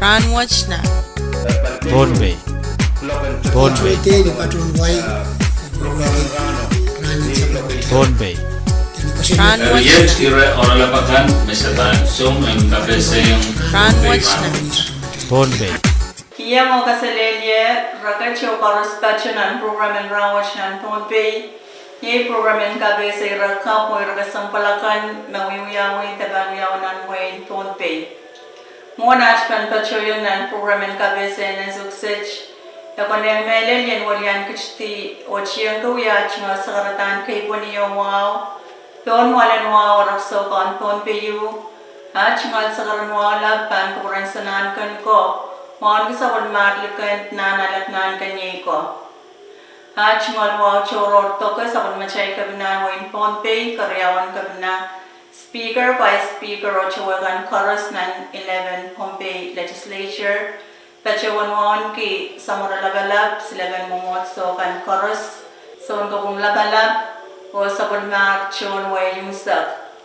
Rahnwet na. Rahnwet. Rahnwet. Ayer tira orang lapakan misalkan sum yang KPC yang Rahnwet na. Rahnwet. Ia mau kasalelye rakan chokaros pachunan program en Rahnwet nan ponpe. Ye program en KPC rakka poi rakasampalakan mawiwiyawi tabanwiyawanan wain ponpe. Monach pan pachoyon nan program en KPC nan suksech. Yakon yang melen yen walian kechti ochiang kawya chinga sagaratan kay poniyo wow. Don walen wow rakso kan ponpe yu. Chingal sagaran wow laban kapuran sanan kan ko. Mon kisabon matlikan nanalat nan kanye ko. Chingal wow choror toka sabon machay kabinan wain ponpe karyawan kabina. Speaker, Vice Speaker o chawagan chorus nan 11 Pompe Legislature. Pachawan ki samura labalab silaban mumot so kan chorus. So kabum labalab o sabon mak chon way yung sak.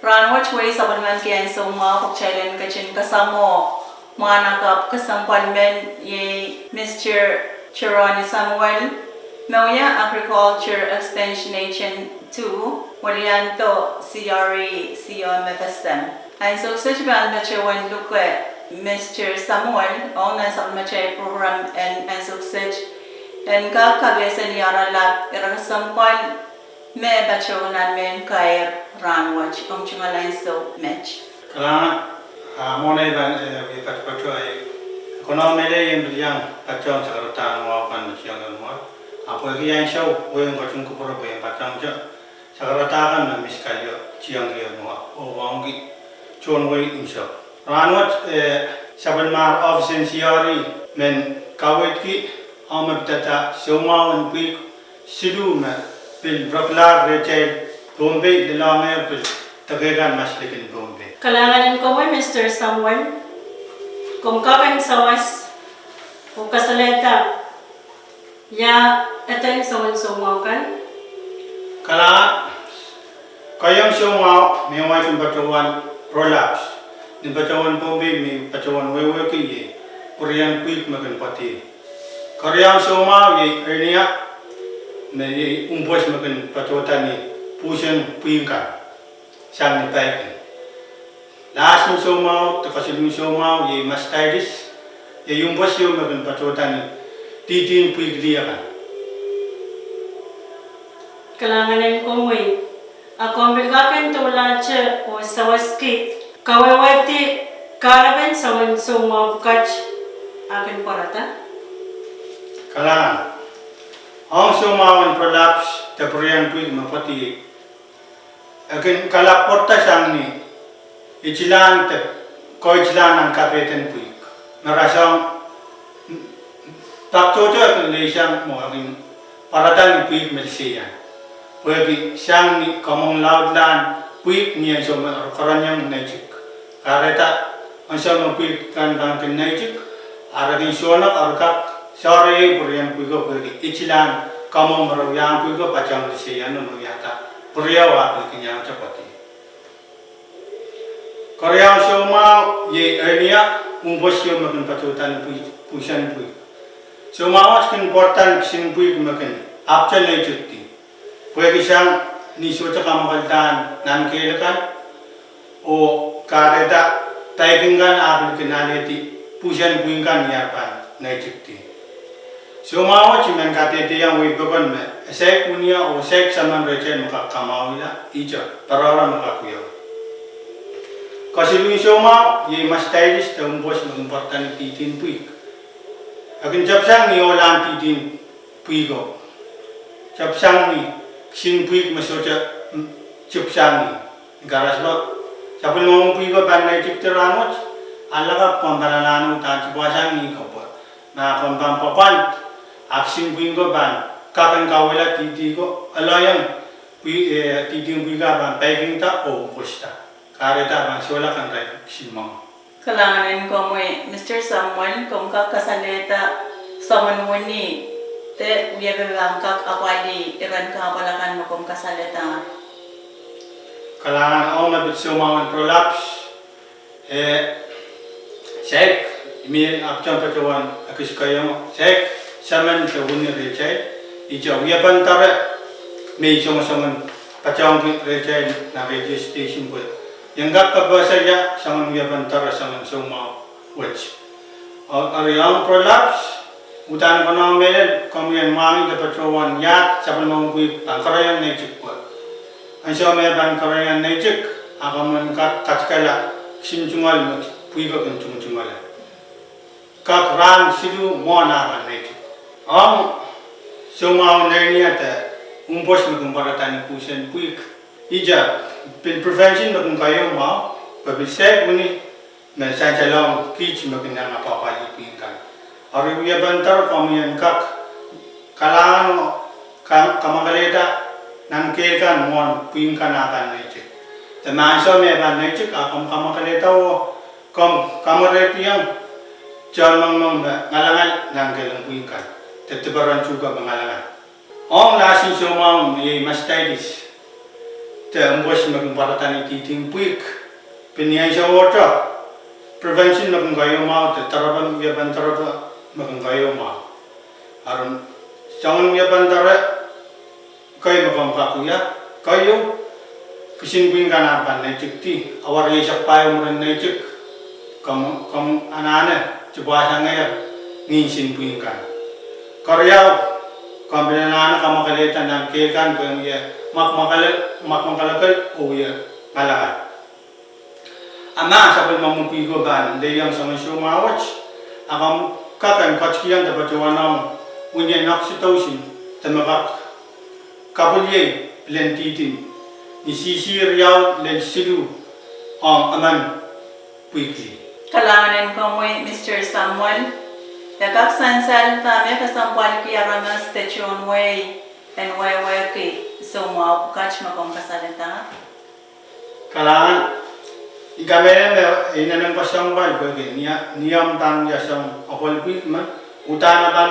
Rahnwet way sabon man kiyan so mga pagchailan kachin kasamo. Mga nakap kasampalmen ye Mr. Chironi Samuel. Mawya Agriculture Extension Agent 2, Walianto CRE, Sion FSM. Ang suksesyon ba ang luka Mr. Samuel, o nasa machay program and suksesyon. Dan kakabesan yara lab, irakasampal me bachonan men kay Rahnwet, chingalan so match. Kailangan muna iban ipat-pato ay kuno mele yung bilyang patong sa karutan mo kan siyang mo. Apo yang show yang kacung kupur yang patang je, sekarang na miskalio ciang dia mua, wangi cuan wei insya. Rahnwet saban mar ofisen CRE men kawet ki amat tata semua pik silu me pil berkelar receh Bombe dilamer pil tegegan maslikin Bombe. Kalangan ko mo Mr. Samuel, kung kapan sawas o kasaleta. Ya, ito yung sumul-sumau kan? Kalau kayang sumau, may yung batuan prolapse. Di batuan Bombe, may batuan wewe kiye, puriyan puik magan pati. Kayang sumau, ye erniya, may umpos magan patuatan ni pusin puingkan, siyang ni paikin. Lahat ng sumau, takasilong sumau, ye mastitis, ye umpos yung magan patuatan ni titin puig dia kan. Kalanganin ko mo ako ambil kakan tula che o sawaski kawawati karaben sawan sumau kach akan parata. Kalangan, ang sumau ang prolapse tapurian puig mapati. Akan kalap porta siyang ni ichilan te ko ichilan ang kapeten puig. Marasang tak cocok le siyang mo aking paratan ni puig melsiyan. Pwede siyang ni kamong laudlan puig niya so karanyang naijik. Kareta ang siyang puig kan kan naijik. Araking suanak arkak sore puriyan puig ko pwede ichilan kamong marawiyang puig ko pacang melsiyan no yata puriyawa pagkinyang capati. Koreang siyoma ye erniya umpos yung makin patutan puisan puig. Sumawas kan important kising puig makin apcal na itukti. Pwede siyang nisuta kamakaltaan nan kailakan o kareda taikinggan apil kinaliti pusian puingkan niyapan na itukti. Sumawas yung katete yang wibagon me esek unia o sek saman recen makakamawila ija parara makakuyaw. Kasi luwing sumaw ye mastitis ta umpos important titin puig. Akin capsang ni olan titin puigo. Capsang ni sin puig masoja capsang ni. Garas ba? Sapul ngomong puigo ban na itik Rahnwet. Alaga pambalalano ta cibasang ni kapot. Na pampampapan aksin puigo ban kakan kawela titigo alayang titin puiga ban paiking ta o posta. Kareta ban sola kan rai sinmang. Kalanganin ko mo Mr. Samuel, kung kakasalita sa manuni, te uyabang kak akwadi iran ka palakan mo kung kasalita. Kalangan ako mabit sumawan prolapse, sek mi apcam pacawan akis kayang sek saman tawuni recai ija uya bantara me sama-sama pacawan recai na registration pun yang gak kabasa ya saman uya bantara saman semua watch yang prolaps utan kono melen komian mangi da pacawan ya saban mangui bangkarayan nejik pun ansyo me bangkarayan nejik agaman katkala sinjungal puiga kunjungal kak ran sidu mona man nejik semua nernia ta umpos mengumparatan pusen puik ija pin prevention mengkayo mau babisek uni mensajalong kich mengenang apa-apa dipinkan hari dia bantar komian kak kalangan kamakaleta nangkekan mon pinkan akan nejik temanso me ban nejik akam kamakaleta wo kamaretiang jangan mengalangan nangkelang pinkan tetebaran juga mengalangan nasi semua ye mastadis te umpos mengumparatan titing puik pinian sawota prevention mengkayo mau te taraban dia bantar mengkayo mau aron jangan dia bantar kayo mengkakuya kayo kisin pinkan apa nejik ti awar ye sakpayo meren nejik kamu anak-anak coba sangat nginsin pinkan Korea kambilan anak kamakalita nang kekan peng ya makmakalakal o ya malakan ama sabal mamupigo ban de yang sama sumawach akam kakan kachkian dapat wanang unya naksitausin tamakak kabulye plentitin ni sisir yaw len sidu aman puikli Kalangan kamu Mr. Samuel Yakak sansal tame kasampal ki arama station way and way ki semua kach makong kasalita. Kalangan ikamere me inanang kasampal bagi niam tan yasam apol pi man utana ban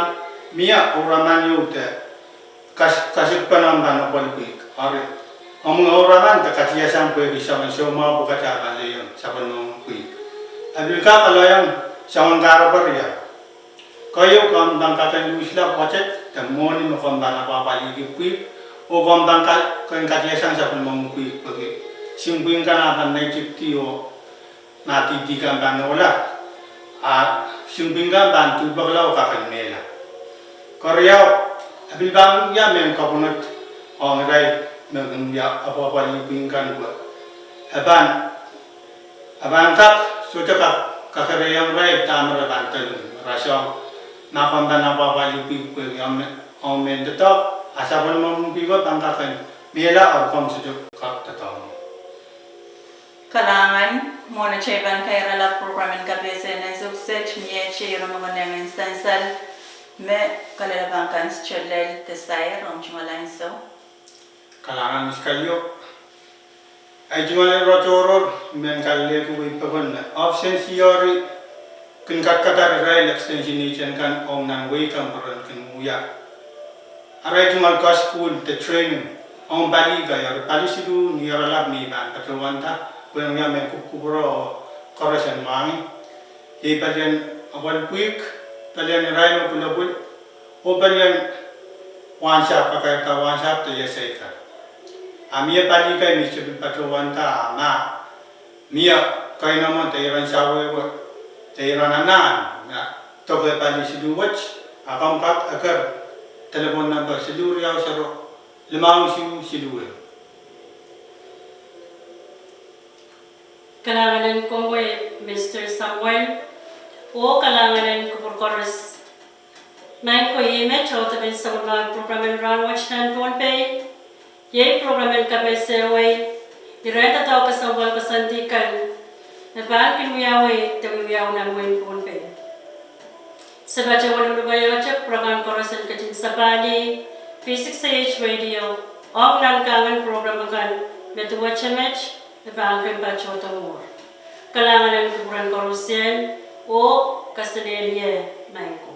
mia oraman yute kasik panam ban apol pi are amung oraman ta katiasam bagi sama semua buka cara leyon saban pi abil ka kalayang saman karabar ya kayo kam bangkatan luisla pacet temoni mo kam bana papa ligi pui o kam bangkat kan katiasan sa pun mamupui bagi simpuin kana ban nai cipti o nati tiga ban ola simpuin kan ban tu baglaw kakan mela koryao abil bang ya men kapunat o ngai men ya apa ligi kan buat aban kak sujaka kakareyang rai tamra bantal rasyo nakontan apa lipi ko amen detok asapon mampigot ang kakan mela or kom sujuk kak tatong Kalangan mo na cheban kay rala program en kabese na sukses niya chiro mga nang instansal me kalalaban kan chelel tesay rom chumalain so kalangan miskalyo ay jumale rotoror men kalle ko ipakon option CRE kun katar rail extension agent kan om nan way kan peran kun muya arai jumal ka school the training om bali ga yar bali sidu ni ralab ni ban patwanta kun ya men kubro correction mangi e palian awal quick palian rail mo pulabul o palian wansa pakai ka wansa to yesai ka amia bali ka mi sidu patwanta ma mia kai namon tayran sawe Tayranan na toke pani sidu watch akam kat agar telepon number sidu riau saro lemang sidu kalanganan ko Mr. Samuel o kalanganan ko porkoros main ko image o tabi sa mga program Rahnwet nan ponpay ye program kabese way direta tao kasawal kasandikan Nabaan kinwiyawi tawiyaw na mwen ponpe. Sa baca walang lubayocak program korosan kacin sa Bali, P6H Radio, ang nangkangan program akan betuwa chamech, nabaan kan baca otong Kalangan ng kuburan korosan o kastanelye main ko.